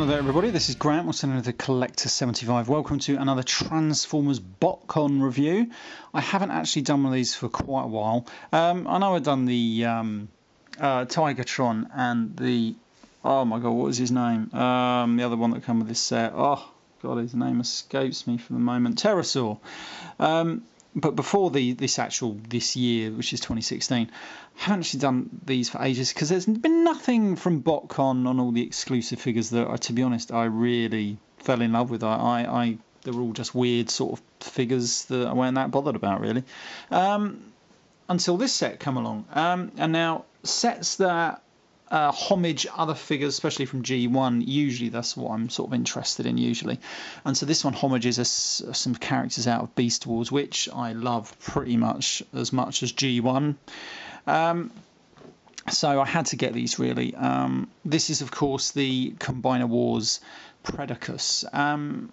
Hello there everybody, this is Grant, we're sending the Collector 75. Welcome to another Transformers Botcon review. I haven't actually done one of these for quite a while. I know I've done the Tigatron and the, oh my god, what was his name? The other one that came with this set. Oh god, his name escapes me for the moment. Pterosaur. But before this year, which is 2016, I haven't actually done these for ages because there's been nothing from Botcon on all the exclusive figures that, to be honest, I really fell in love with. They were all just weird sort of figures that I weren't that bothered about really, until this set come along. And now sets that homage other figures, especially from G1, usually that's what I'm sort of interested in usually. And so this one homages some characters out of Beast Wars, which I love pretty much as G1. So I had to get these really. This is of course the Combiner Wars Predacus.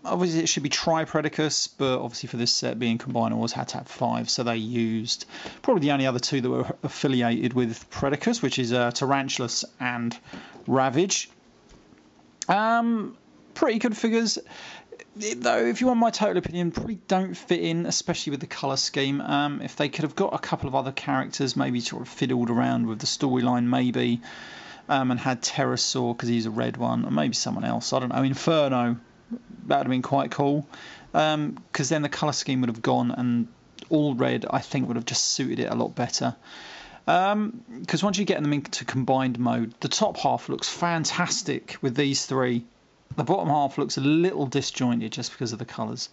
Obviously it should be tri-predacus, but obviously for this set being Combiner Wars had to have 5, so they used probably the only other 2 that were affiliated with Predacus, which is Tarantulas and Ravage. Pretty good figures, though if you want my total opinion, probably don't fit in, especially with the colour scheme. If they could have got a couple of other characters, maybe sort of fiddled around with the storyline maybe, and had Pterosaur because he's a red one, or maybe someone else, I don't know, Inferno, that would have been quite cool, because then the colour scheme would have gone and all red I think would have just suited it a lot better. Because once you get them into combined mode, the top half looks fantastic with these 3. The bottom half looks a little disjointed just because of the colours.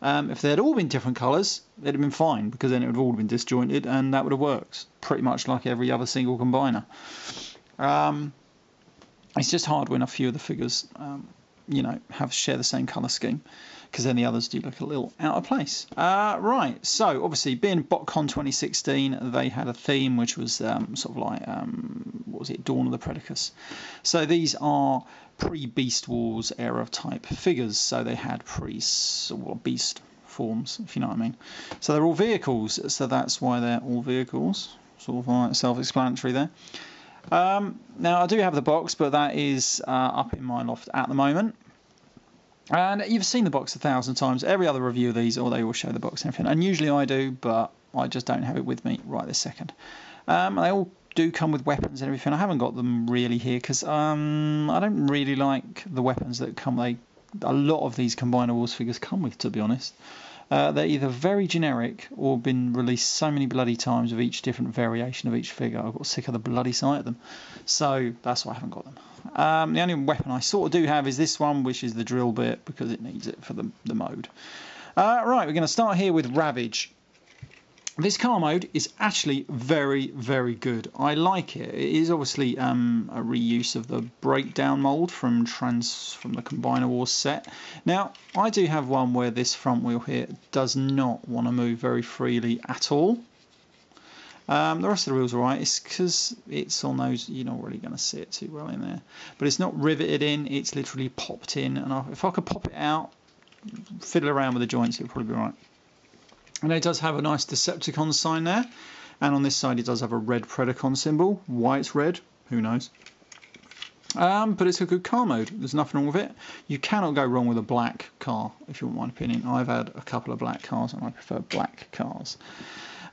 If they had all been different colours, it'd have been fine, because then it would have all been disjointed and that would have worked pretty much like every other single combiner. It's just hard when a few of the figures, share the same colour scheme, because then the others do look a little out of place. Right, so obviously being Botcon 2016, they had a theme which was sort of like, what was it, Dawn of the Predacus. So these are pre-Beast Wars era type figures, so they had beast forms, if you know what I mean. So they're all vehicles, so that's why they're all vehicles, sort of like self-explanatory there. Now I do have the box, but that is up in my loft at the moment. And you've seen the box 1,000 times. Every other review of these, or they will show the box and everything. And usually I do, but I just don't have it with me right this second. They all do come with weapons and everything. I haven't got them really here because I don't really like the weapons that come. A lot of these Combiner Wars figures come with, to be honest. They're either very generic or been released so many bloody times of each different variation of each figure. I've got sick of the bloody sight of them. So that's why I haven't got them. The only weapon I sort of do have is this one, which is the drill bit, because it needs it for the mode. Right, we're going to start here with Ravage. This car mode is actually very, very good. I like it. It is obviously a reuse of the breakdown mould from the Combiner Wars set. Now, I do have one where this front wheel here does not want to move very freely at all. The rest of the wheel's alright. It's because it's on those, you're not really going to see it too well in there. But it's not riveted in, it's literally popped in. And if I could pop it out, fiddle around with the joints, it would probably be right. And it does have a nice Decepticon sign there. And on this side it does have a red Predacon symbol. Why it's red, who knows. But it's a good car mode. There's nothing wrong with it. You cannot go wrong with a black car, if you want my opinion. I've had a couple of black cars and I prefer black cars.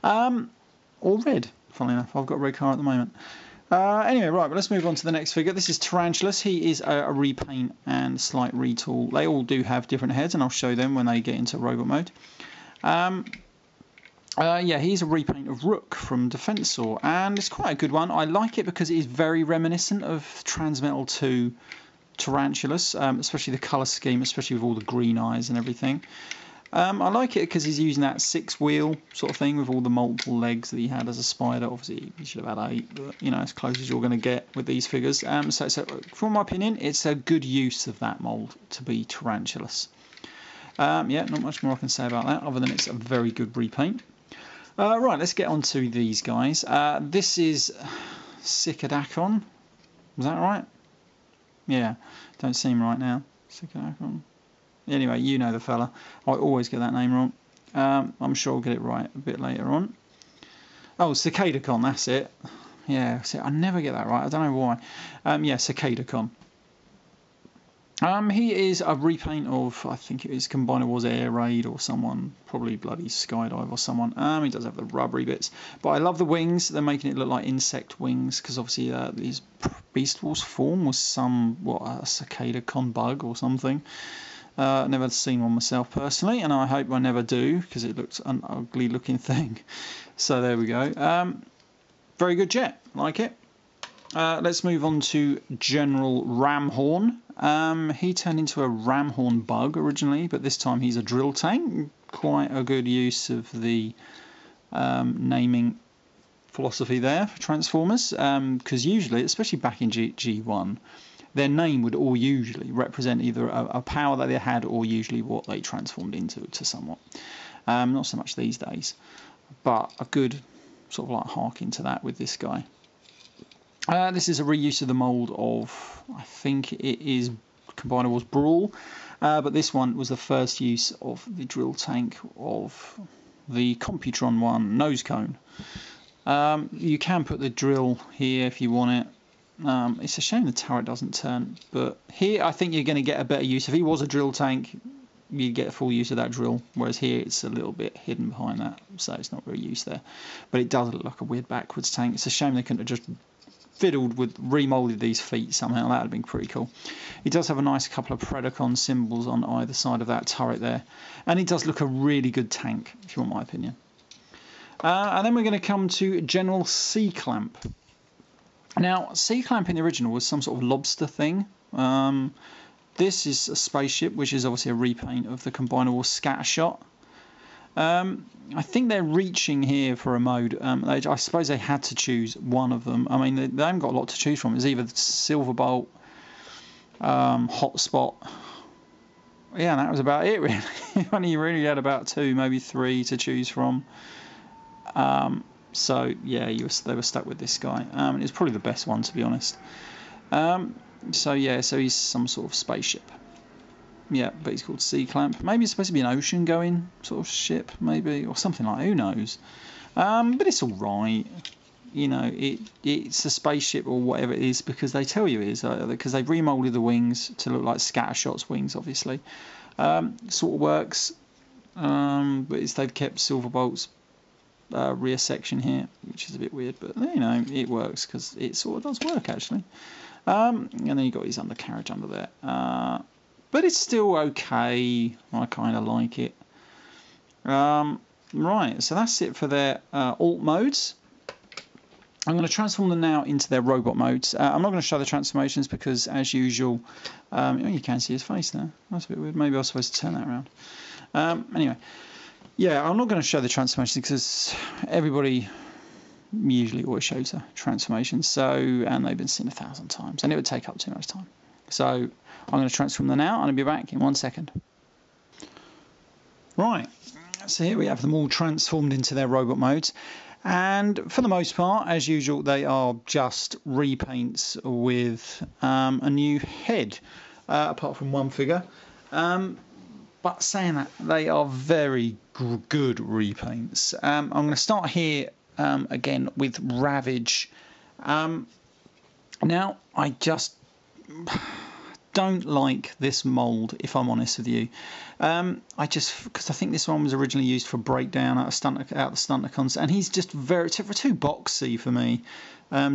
Or red, funnily enough. I've got a red car at the moment. Anyway, right, but let's move on to the next figure. This is Tarantulas. He is a repaint and slight retool. They all do have different heads, and I'll show them when they get into robot mode. Yeah, he's a repaint of Rook from Defensor, and it's quite a good one. I like it because it is very reminiscent of Transmetal 2 Tarantulas, especially the colour scheme, especially with all the green eyes and everything. I like it because he's using that 6-wheel sort of thing with all the multiple legs that he had as a spider. Obviously, he should have had 8, but you know, as close as you're going to get with these figures. So, from my opinion, it's a good use of that mould to be Tarantulas. Yeah, not much more I can say about that, other than it's a very good repaint. Right, let's get on to these guys. This is Cicada Khan. Was that right? Yeah, don't seem right now. Cicada Khan. Anyway, you know the fella. I always get that name wrong. I'm sure I'll get it right a bit later on. Oh, Cicada Khan, that's it. Yeah, see, I never get that right. I don't know why. Yeah, Cicada Khan. He is a repaint of, I think it is Combiner Wars Air Raid or someone, probably bloody Skydive or someone. He does have the rubbery bits, but I love the wings. They're making it look like insect wings because obviously his Beast Wars form was a Cicada Khan bug or something. Never seen one myself personally, and I hope I never do because it looks an ugly looking thing. So there we go. Very good jet, like it. Let's move on to General Ramhorn. He turned into a Ramhorn bug originally, but this time he's a drill tank. Quite a good use of the naming philosophy there for Transformers, because usually, especially back in G1, their name would all usually represent either a power that they had or usually what they transformed into to somewhat. Not so much these days, but a good sort of like hark into that with this guy. This is a reuse of the mould of, I think it is Combiner Wars Brawl, but this one was the first use of the drill tank of the Computron one, nose cone. You can put the drill here if you want it. It's a shame the turret doesn't turn, but here I think you're going to get a better use. If he was a drill tank, you get full use of that drill, whereas here it's a little bit hidden behind that, so it's not really used there. But it does look like a weird backwards tank. It's a shame they couldn't have just fiddled with remolded these feet somehow. That would have been pretty cool. He does have a nice couple of Predacon symbols on either side of that turret there, and he does look a really good tank, if you want my opinion. And then we're going to come to General C-Clamp. Now, C-Clamp in the original was some sort of lobster thing. This is a spaceship, which is obviously a repaint of the Combiner Wars Scattershot. I think they're reaching here for a mode. I suppose they had to choose one of them. I mean, they haven't got a lot to choose from. It's either Silverbolt, Hotspot. Yeah, that was about it, really. Only really had about 2, maybe 3 to choose from. So, yeah, they were stuck with this guy. It's probably the best one, to be honest. So he's some sort of spaceship. Yeah, but he's called C-Clamp. Maybe it's supposed to be an ocean-going sort of ship, maybe, or something like that. Who knows? But it's all right. You know, it's a spaceship or whatever it is because they tell you it is, because they've remolded the wings to look like Scattershot's wings, obviously. Sort of works, but they've kept Silverbolt's rear section here, which is a bit weird, but you know, it works because it sort of does work actually. And then you've got his undercarriage under there. But it's still okay. I kind of like it. Right, so that's it for their alt modes. I'm going to transform them now into their robot modes. I'm not going to show the transformations because, as usual, you can see his face there. That's a bit weird. Maybe I was supposed to turn that around. Anyway, yeah, I'm not going to show the transformations because everybody usually always shows the transformations. And they've been seen 1,000 times, and it would take up too much time. So I'm going to transform them now, and I'll be back in 1 second. Right, so here we have them all transformed into their robot modes. And for the most part, as usual, they are just repaints with a new head, apart from one figure. But saying that, they are very good repaints. I'm going to start here again with Ravage. Now, I just don't like this mould, if I'm honest with you. Because I think this one was originally used for breakdown out of Stunticons, and he's just too boxy for me.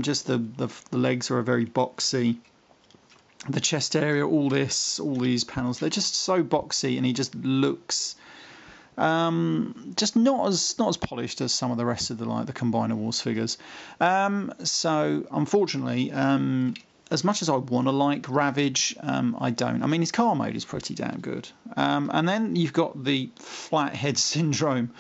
Just the legs are very boxy. The chest area, all these panels, they're just so boxy, and he just looks just not as polished as some of the rest of the Combiner Wars figures. So unfortunately, as much as I want to like Ravage, I don't. I mean, his car mode is pretty damn good. And then you've got the flat head syndrome.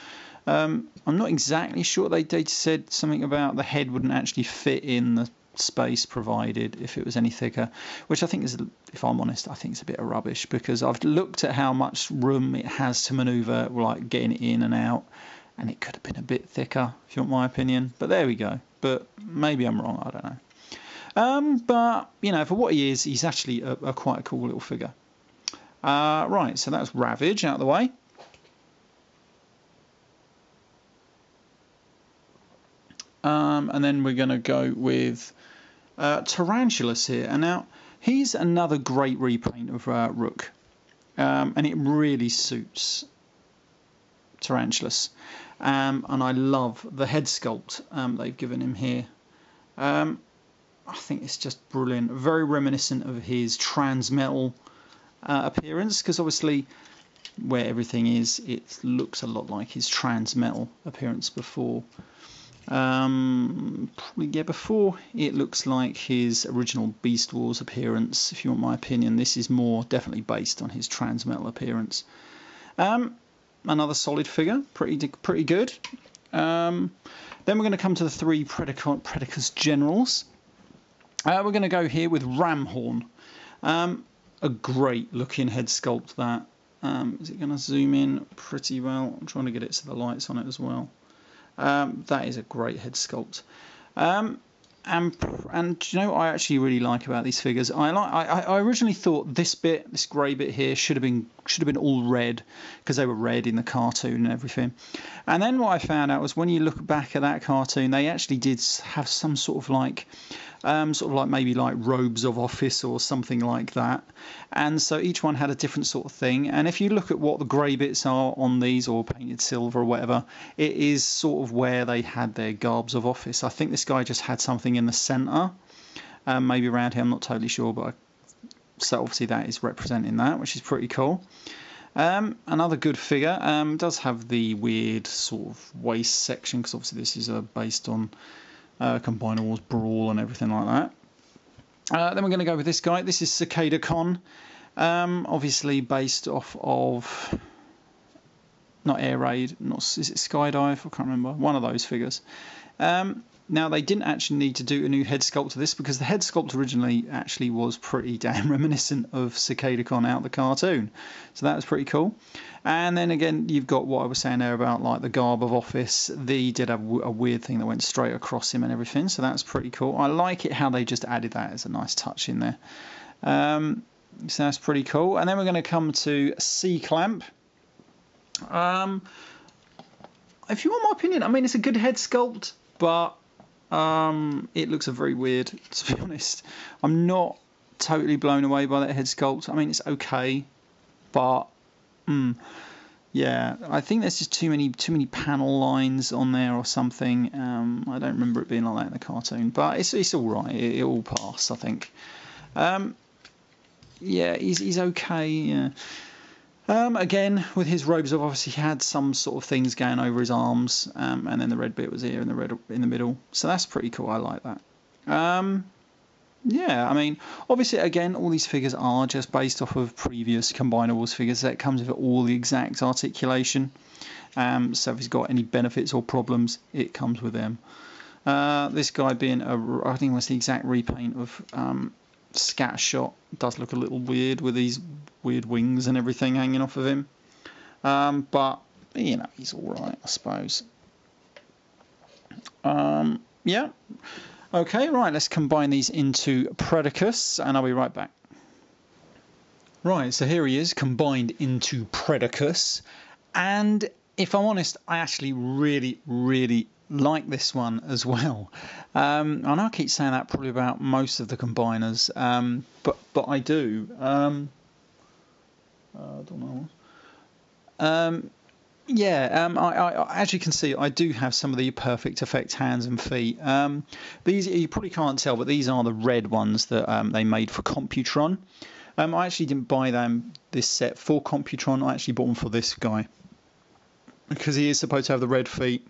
I'm not exactly sure. They said something about the head wouldn't actually fit in the space provided if it was any thicker, which I think is, if I'm honest, I think it's a bit of rubbish because I've looked at how much room it has to manoeuvre, like getting it in and out, and it could have been a bit thicker, if you want my opinion. But there we go. But maybe I'm wrong. I don't know. But, you know, for what he is, he's actually quite a cool little figure. Right, so that's Ravage out of the way. And then we're going to go with Tarantulas here. And now, He's another great repaint of Rook, and it really suits Tarantulas. And I love the head sculpt they've given him here. I think it's just brilliant, very reminiscent of his Transmetal appearance, because obviously where everything is, it looks a lot like his Transmetal appearance before. Probably, yeah, before it looks like his original Beast Wars appearance. If you want my opinion, this is more definitely based on his Transmetal appearance. Another solid figure, pretty good. Then we're going to come to the three Predacus generals. We're going to go here with Ramhorn. A great looking head sculpt that. Is it going to zoom in pretty well? I'm trying to get it so the light's on it as well. That is a great head sculpt. And you know what I actually really like about these figures? I originally thought this grey bit here should have been all red, because they were red in the cartoon and everything. And then what I found out was when you look back at that cartoon, they actually did have some sort of like maybe like robes of office or something like that. And so each one had a different sort of thing. And if you look at what the grey bits are on these, or painted silver or whatever, it is sort of where they had their garbs of office. I think this guy just had something in the centre, maybe around here, I'm not totally sure, but so obviously that is representing that, which is pretty cool. Another good figure, does have the weird sort of waist section, because obviously this is based on Combiner Wars Brawl and everything like that. Then we're going to go with this guy. This is Cicada Khan, obviously based off of not Air Raid, is it Skydive? I can't remember. One of those figures. Now, they didn't actually need to do a new head sculpt to this, because the head sculpt originally actually was pretty damn reminiscent of Cicada Khan out of the cartoon. So that was pretty cool. And then again, you've got what I was saying there about like the garb of office. They did have a weird thing that went straight across him and everything. So that's pretty cool. I like it how they just added that as a nice touch in there. So that's pretty cool. And then we're going to come to C-Clamp. If you want my opinion, I mean, it's a good head sculpt, but it looks very weird, to be honest. I'm not totally blown away by that head sculpt. I mean, it's okay, but yeah, I think there's just too many panel lines on there or something. I don't remember it being like that in the cartoon, but it's all right. It will pass, I think. Yeah, he's okay. Yeah. Again, with his robes, obviously he had some sort of things going over his arms, and then the red bit was here and the red in the middle. So that's pretty cool. I like that. Yeah, I mean, obviously, again, all these figures are just based off of previous Combiner Wars figures. That comes with all the exact articulation. So if he's got any benefits or problems, it comes with them. This guy being I think it was the exact repaint of Scattershot, does look a little weird with these weird wings and everything hanging off of him. But, you know, he's alright, I suppose. Yeah. Okay, right, let's combine these into Predacus, and I'll be right back. Right, so here he is, combined into Predacus. And if I'm honest, I actually really like this one as well. I know I keep saying that probably about most of the combiners, but I do. I don't know. Yeah, I as you can see, I do have some of the Perfect Effect hands and feet. These you probably can't tell, but these are the red ones that they made for Computron. I actually didn't buy this set for Computron. I actually bought them for this guy, because he is supposed to have the red feet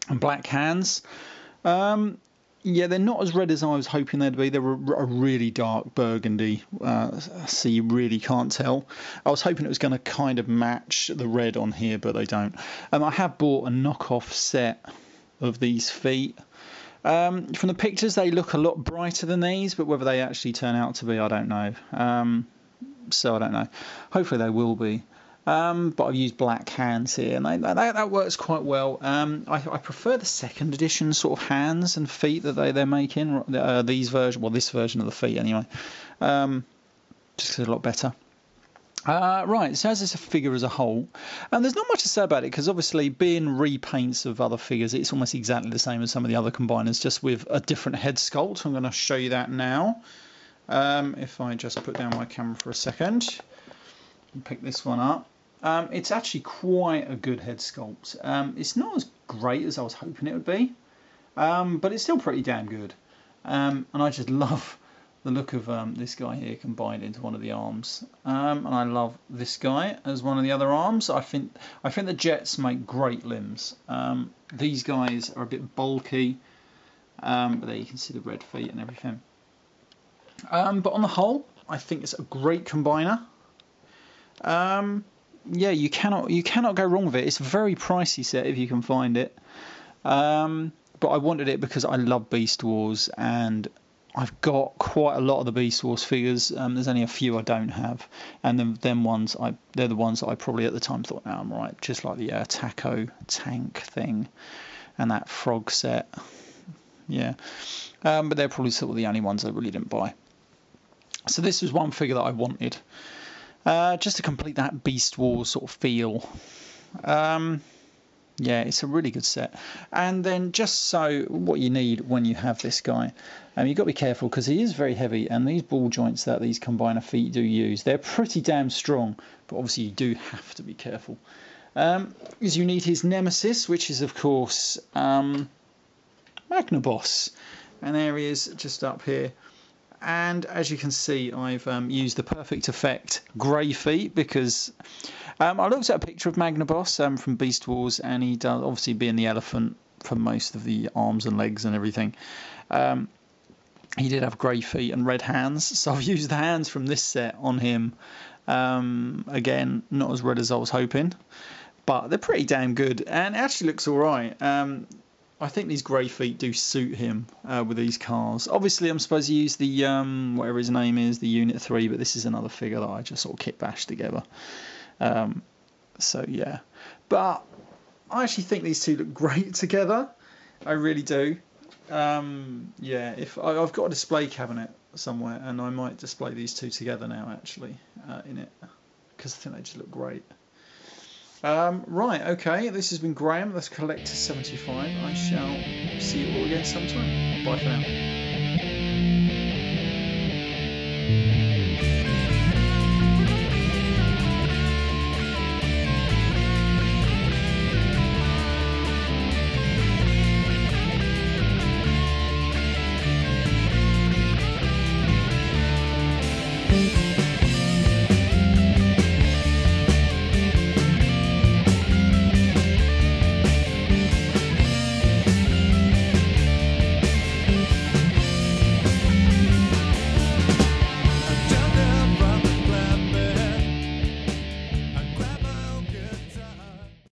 and black hands. Yeah, they're not as red as I was hoping they'd be. They're a really dark burgundy, so you really can't tell. I was hoping it was going to kind of match the red on here, but they don't. I have bought a knockoff set of these feet. From the pictures, they look a lot brighter than these, but whether they actually turn out to be, I don't know. So I don't know. Hopefully they will be. But I've used black hands here, and that works quite well. I prefer the second edition sort of hands and feet that they're making. This version of the feet anyway, just because they're a lot better. Right, so as a figure as a whole, there's not much to say about it, because obviously being repaints of other figures, it's almost exactly the same as some of the other combiners, just with a different head sculpt. I'm going to show you that now. If I just put down my camera for a second and pick this one up, it's actually quite a good head sculpt. It's not as great as I was hoping it would be, but it's still pretty damn good. And I just love the look of this guy here combined into one of the arms, and I love this guy as one of the other arms. I think the Jets make great limbs. These guys are a bit bulky, but there you can see the red feet and everything. But on the whole, I think it's a great combiner. Yeah, you cannot go wrong with it. It's a very pricey set if you can find it. But I wanted it because I love Beast Wars, and I've got quite a lot of the Beast Wars figures. There's only a few I don't have, and they're the ones that I probably at the time thought, no, I'm right. Just like the Taco tank thing, and that frog set. Yeah, but they're probably sort of the only ones I really didn't buy. So this was one figure that I wanted, just to complete that Beast Wars sort of feel. Yeah, it's a really good set. And then just so what you need when you have this guy, you've got to be careful because he is very heavy, and these ball joints that these combiner feet do use, they're pretty damn strong, but obviously you do have to be careful. Because you need his nemesis, which is of course Magnaboss, and there he is just up here. And as you can see, I've used the Perfect Effect grey feet because I looked at a picture of Magnaboss from Beast Wars, and he does obviously being the elephant for most of the arms and legs and everything. He did have grey feet and red hands, so I've used the hands from this set on him. Again, not as red as I was hoping, but they're pretty damn good, and it actually looks alright. I think these grey feet do suit him with these cars. Obviously, I'm supposed to use the, whatever his name is, the Unit 3, but this is another figure that I just sort of kit bashed together. So, yeah. But I actually think these two look great together. I really do. Yeah, if I've got a display cabinet somewhere, and I might display these two together now, actually, in it, because I think they just look great. Right, okay, this has been Graham, that's Collector 75. I shall see you all again sometime. Bye for now.